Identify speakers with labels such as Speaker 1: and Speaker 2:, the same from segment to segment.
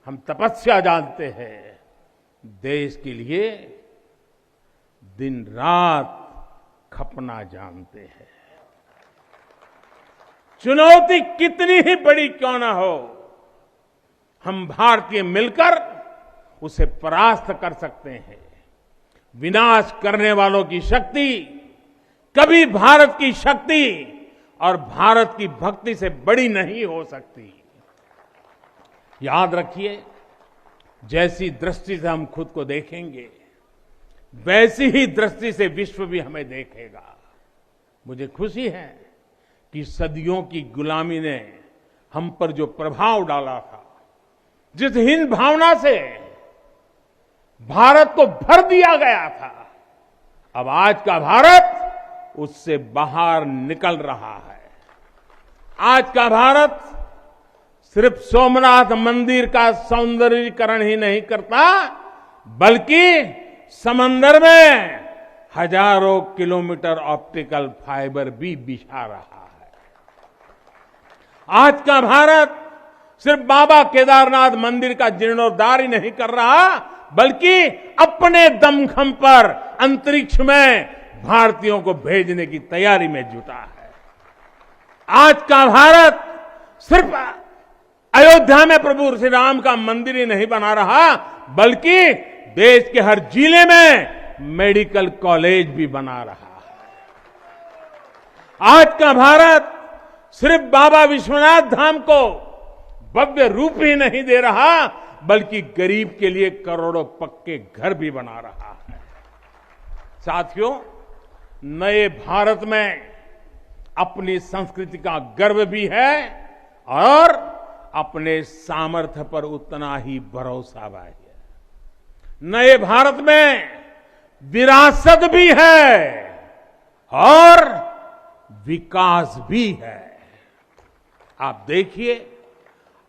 Speaker 1: हम तपस्या जानते हैं, देश के लिए दिन रात खपना जानते हैं। चुनौती कितनी ही बड़ी क्यों ना हो, हम भारतीय मिलकर उसे परास्त कर सकते हैं। विनाश करने वालों की शक्ति कभी भारत की शक्ति और भारत की भक्ति से बड़ी नहीं हो सकती। याद रखिए, जैसी दृष्टि से हम खुद को देखेंगे, वैसी ही दृष्टि से विश्व भी हमें देखेगा। मुझे खुशी है कि सदियों की गुलामी ने हम पर जो प्रभाव डाला था, जिस हीन भावना से भारत को भर दिया गया था, अब आज का भारत उससे बाहर निकल रहा है। आज का भारत सिर्फ सोमनाथ मंदिर का सौंदर्यीकरण ही नहीं करता, बल्कि समंदर में हजारों किलोमीटर ऑप्टिकल फाइबर भी बिछा रहा है। आज का भारत सिर्फ बाबा केदारनाथ मंदिर का जीर्णोद्धार ही नहीं कर रहा, बल्कि अपने दमखम पर अंतरिक्ष में भारतीयों को भेजने की तैयारी में जुटा है। आज का भारत सिर्फ अयोध्या में प्रभु श्री राम का मंदिर ही नहीं बना रहा, बल्कि देश के हर जिले में मेडिकल कॉलेज भी बना रहा है। आज का भारत सिर्फ बाबा विश्वनाथ धाम को भव्य रूप ही नहीं दे रहा, बल्कि गरीब के लिए करोड़ों पक्के घर भी बना रहा है। साथियों, नए भारत में अपनी संस्कृति का गर्व भी है और अपने सामर्थ्य पर उतना ही भरोसा भी है। नए भारत में विरासत भी है और विकास भी है। आप देखिए,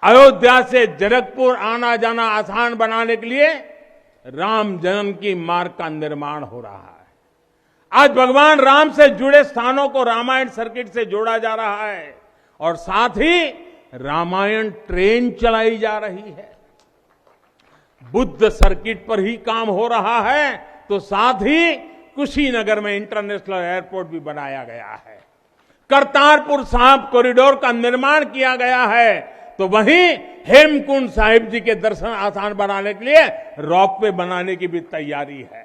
Speaker 1: अयोध्या से जनकपुर आना जाना आसान बनाने के लिए राम जन्म की मार्ग का निर्माण हो रहा है। आज भगवान राम से जुड़े स्थानों को रामायण सर्किट से जोड़ा जा रहा है और साथ ही रामायण ट्रेन चलाई जा रही है। बुद्ध सर्किट पर ही काम हो रहा है, तो साथ ही कुशीनगर में इंटरनेशनल एयरपोर्ट भी बनाया गया है। करतारपुर साहिब कॉरिडोर का निर्माण किया गया है, तो वहीं हेमकुंड साहिब जी के दर्शन आसान बनाने के लिए रोपवे बनाने की भी तैयारी है।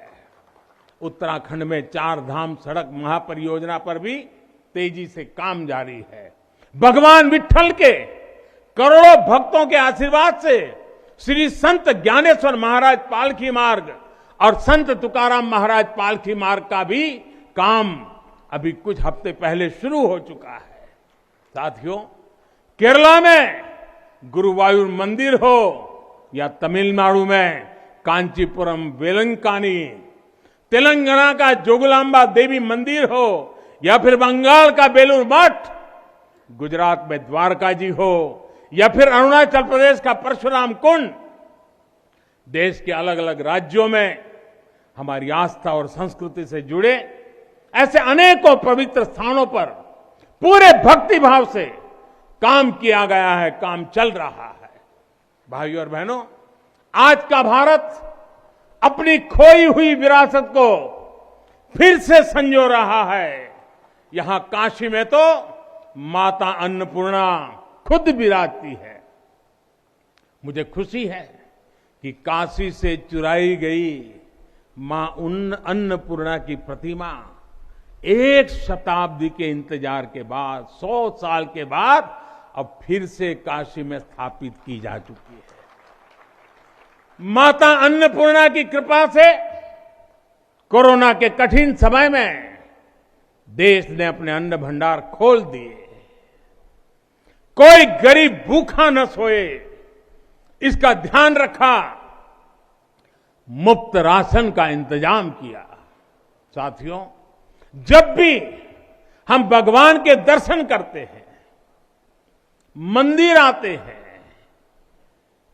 Speaker 1: उत्तराखंड में 4 धाम सड़क महापरियोजना पर भी तेजी से काम जारी है। भगवान विट्ठल के करोड़ों भक्तों के आशीर्वाद से श्री संत ज्ञानेश्वर महाराज पालकी मार्ग और संत तुकाराम महाराज पालकी मार्ग का भी काम अभी कुछ हफ्ते पहले शुरू हो चुका है। साथियों, केरला में गुरुवायूर मंदिर हो या तमिलनाडु में कांचीपुरम वेलंकानी, तेलंगाना का जोगलांबा देवी मंदिर हो या फिर बंगाल का बेलूर मठ, गुजरात में द्वारका जी हो या फिर अरुणाचल प्रदेश का परशुराम कुंड, देश के अलग अलग राज्यों में हमारी आस्था और संस्कृति से जुड़े ऐसे अनेकों पवित्र स्थानों पर पूरे भक्ति भाव से काम किया गया है, काम चल रहा है। भाइयों और बहनों, आज का भारत अपनी खोई हुई विरासत को फिर से संजो रहा है। यहां काशी में तो माता अन्नपूर्णा खुद विराजती है। मुझे खुशी है कि काशी से चुराई गई मां अन्नपूर्णा की प्रतिमा 1 शताब्दी के इंतजार के बाद, 100 साल के बाद अब फिर से काशी में स्थापित की जा चुकी है। माता अन्नपूर्णा की कृपा से कोरोना के कठिन समय में देश ने अपने अन्न भंडार खोल दिए। कोई गरीब भूखा न सोए, इसका ध्यान रखा। मुफ्त राशन का इंतजाम किया। साथियों, जब भी हम भगवान के दर्शन करते हैं, मंदिर आते हैं,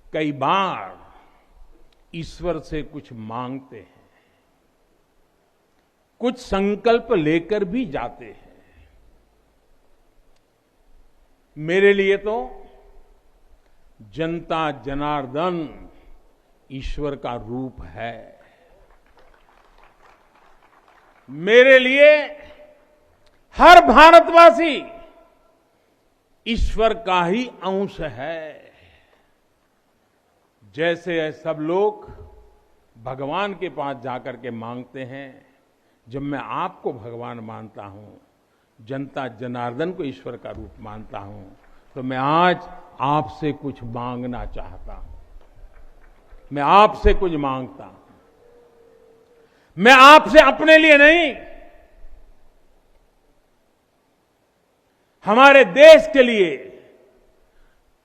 Speaker 1: कई बार ईश्वर से कुछ मांगते हैं, कुछ संकल्प लेकर भी जाते हैं। मेरे लिए तो जनता जनार्दन ईश्वर का रूप है। मेरे लिए हर भारतवासी ईश्वर का ही अंश है। जैसे सब लोग भगवान के पास जाकर के मांगते हैं, जब मैं आपको भगवान मानता हूं, जनता जनार्दन को ईश्वर का रूप मानता हूं, तो मैं आज आपसे कुछ मांगना चाहता हूं। मैं आपसे कुछ मांगता हूं। मैं आपसे अपने लिए नहीं, हमारे देश के लिए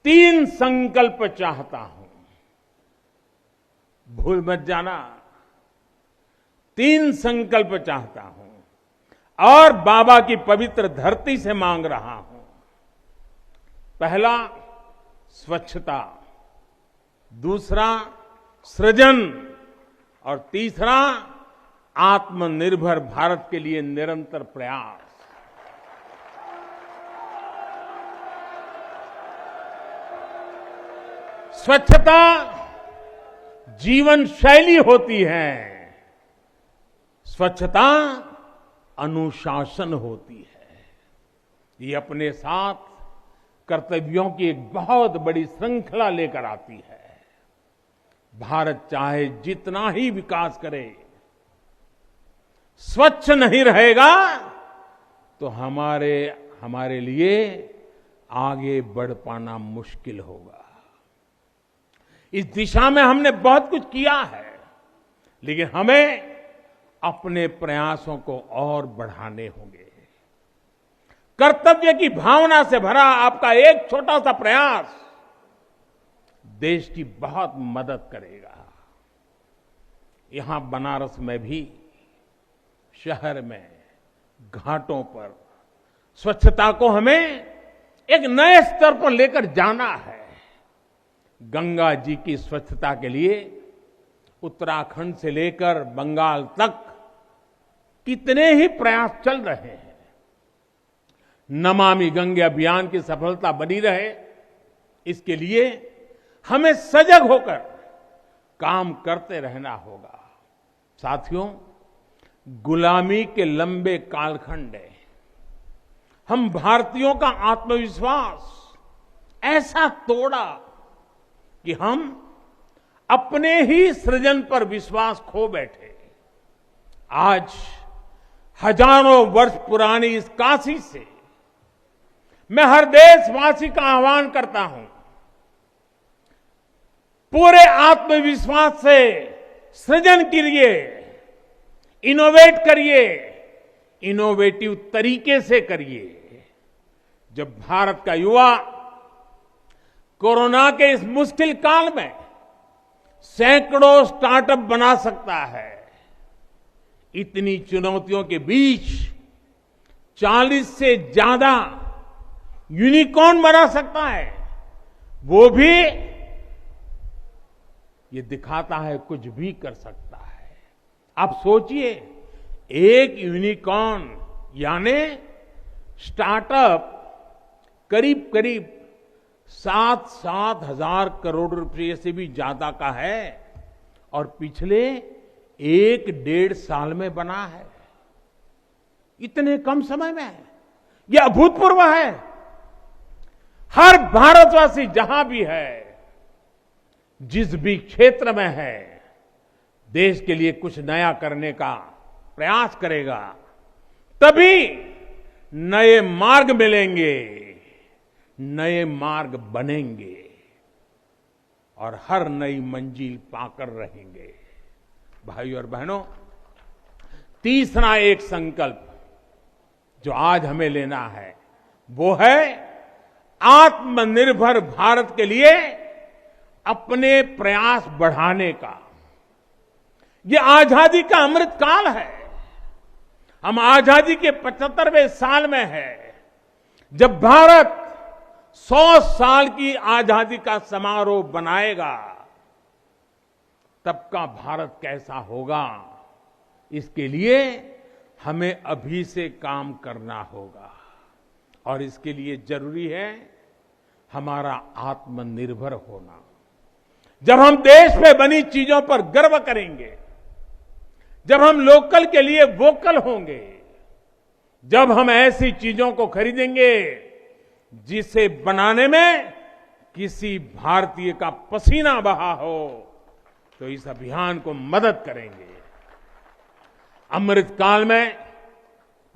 Speaker 1: 3 संकल्प चाहता हूं। भूल मत जाना, 3 संकल्प चाहता हूं और बाबा की पवित्र धरती से मांग रहा हूं। पहला, स्वच्छता। दूसरा, सृजन। और तीसरा, आत्मनिर्भर भारत के लिए निरंतर प्रयास। स्वच्छता जीवन शैली होती है, स्वच्छता अनुशासन होती है। ये अपने साथ कर्तव्यों की एक बहुत बड़ी श्रृंखला लेकर आती है। भारत चाहे जितना ही विकास करे, स्वच्छ नहीं रहेगा तो हमारे लिए आगे बढ़ पाना मुश्किल होगा। इस दिशा में हमने बहुत कुछ किया है, लेकिन हमें अपने प्रयासों को और बढ़ाने होंगे। कर्तव्य की भावना से भरा आपका एक छोटा सा प्रयास देश की बहुत मदद करेगा। यहां बनारस में भी, शहर में, घाटों पर स्वच्छता को हमें एक नए स्तर पर लेकर जाना है। गंगा जी की स्वच्छता के लिए उत्तराखंड से लेकर बंगाल तक कितने ही प्रयास चल रहे हैं। नमामि गंगे अभियान की सफलता बनी रहे, इसके लिए हमें सजग होकर काम करते रहना होगा। साथियों, गुलामी के लंबे कालखंड है, हम भारतीयों का आत्मविश्वास ऐसा तोड़ा कि हम अपने ही सृजन पर विश्वास खो बैठे। आज हजारों वर्ष पुरानी इस काशी से मैं हर देशवासी का आह्वान करता हूं, पूरे आत्मविश्वास से सृजन करिए, इनोवेट करिए, इनोवेटिव तरीके से करिए। जब भारत का युवा कोरोना के इस मुश्किल काल में सैकड़ों स्टार्टअप बना सकता है, इतनी चुनौतियों के बीच 40 से ज्यादा यूनिकॉर्न बना सकता है, वो भी ये दिखाता है कुछ भी कर सकता है। आप सोचिए, एक यूनिकॉर्न यानी स्टार्टअप करीब करीब 7-7 हजार करोड़ रुपए से भी ज्यादा का है और पिछले 1-1.5 साल में बना है। इतने कम समय में यह अभूतपूर्व है। हर भारतवासी जहां भी है, जिस भी क्षेत्र में है, देश के लिए कुछ नया करने का प्रयास करेगा, तभी नए मार्ग मिलेंगे, नए मार्ग बनेंगे और हर नई मंजिल पाकर रहेंगे। भाइयों और बहनों, तीसरा एक संकल्प जो आज हमें लेना है, वो है आत्मनिर्भर भारत के लिए अपने प्रयास बढ़ाने का। ये आजादी का अमृत काल है। हम आजादी के 75वें साल में हैं, जब भारत 100 साल की आजादी का समारोह बनाएगा, तब का भारत कैसा होगा, इसके लिए हमें अभी से काम करना होगा। और इसके लिए जरूरी है हमारा आत्मनिर्भर होना। जब हम देश में बनी चीजों पर गर्व करेंगे, जब हम लोकल के लिए वोकल होंगे, जब हम ऐसी चीजों को खरीदेंगे जिसे बनाने में किसी भारतीय का पसीना बहा हो, तो इस अभियान को मदद करेंगे। अमृत काल में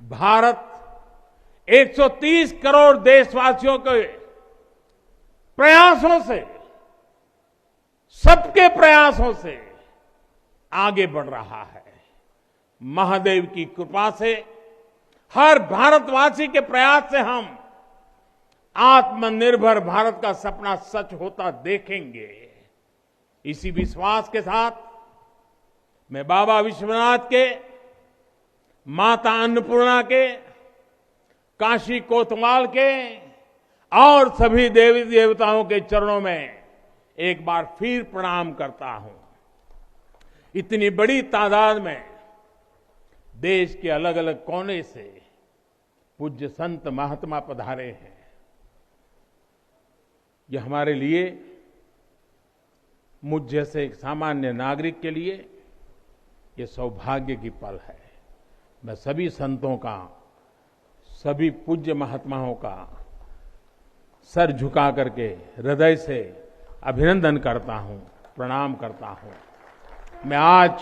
Speaker 1: भारत 130 करोड़ देशवासियों के प्रयासों से, सबके प्रयासों से आगे बढ़ रहा है। महादेव की कृपा से, हर भारतवासी के प्रयास से हम आत्मनिर्भर भारत का सपना सच होता देखेंगे। इसी विश्वास के साथ मैं बाबा विश्वनाथ के, माता अन्नपूर्णा के, काशी कोतवाल के और सभी देवी देवताओं के चरणों में एक बार फिर प्रणाम करता हूं। इतनी बड़ी तादाद में देश के अलग अलग कोने से पूज्य संत महात्मा पधारे हैं। यह हमारे लिए, मुझ जैसे एक सामान्य नागरिक के लिए ये सौभाग्य की पल है। मैं सभी संतों का, सभी पूज्य महात्माओं का सर झुका करके हृदय से अभिनंदन करता हूं, प्रणाम करता हूं। मैं आज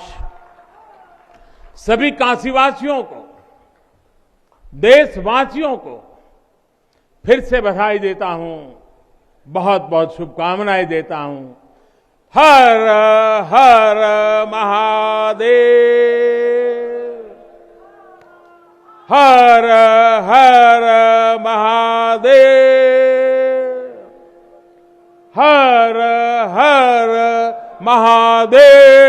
Speaker 1: सभी काशीवासियों को, देशवासियों को फिर से बधाई देता हूं, बहुत बहुत शुभकामनाएं देता हूं। हर हर महादेव, हर हर महादेव, हर हर महादेव।